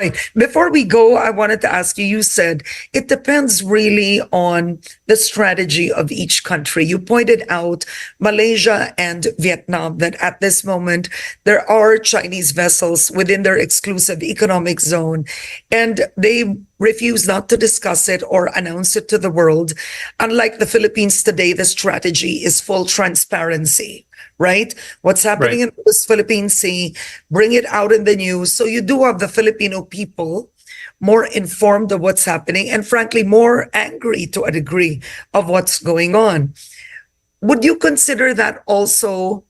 Right. Before we go, I wanted to ask you, you said it depends really on the strategy of each country. You pointed out Malaysia and Vietnam, that at this moment, there are Chinese vessels within their exclusive economic zone, and they refuse not to discuss it or announce it to the world. Unlike the Philippines today, the strategy is full transparency. Right? What's happening in this Philippine Sea, bring it out in the news. So you do have the Filipino people more informed of what's happening and frankly, more angry to a degree of what's going on. Would you consider that also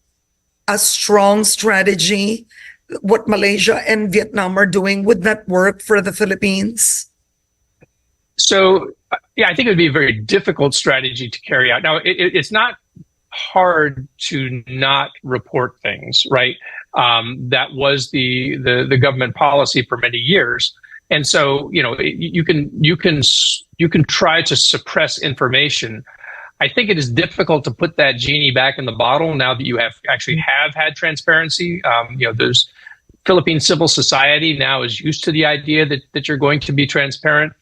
a strong strategy? What Malaysia and Vietnam are doing, would that work for the Philippines? So, yeah, I think it would be a very difficult strategy to carry out. Now, it's not hard to not report things, right? That was the government policy for many years, and so you can try to suppress information. I think it is difficult to put that genie back in the bottle now that you have had transparency. There's Philippine civil society now is used to the idea that you're going to be transparent,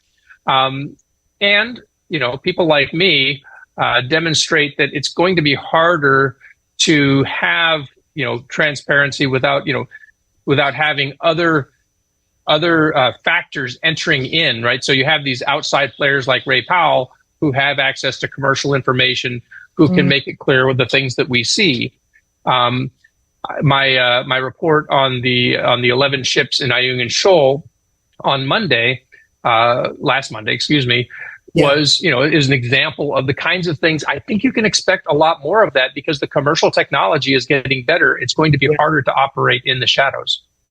and people like me demonstrate that it's going to be harder to have transparency without having other factors entering in, right? So you have these outside players like Ray Powell who have access to commercial information, who can make it clear with the things that we see. My report on the 11 ships in Ayungin Shoal on last Monday, excuse me, is an example of the kinds of things. I think you can expect a lot more of that because the commercial technology is getting better. It's going to be harder to operate in the shadows.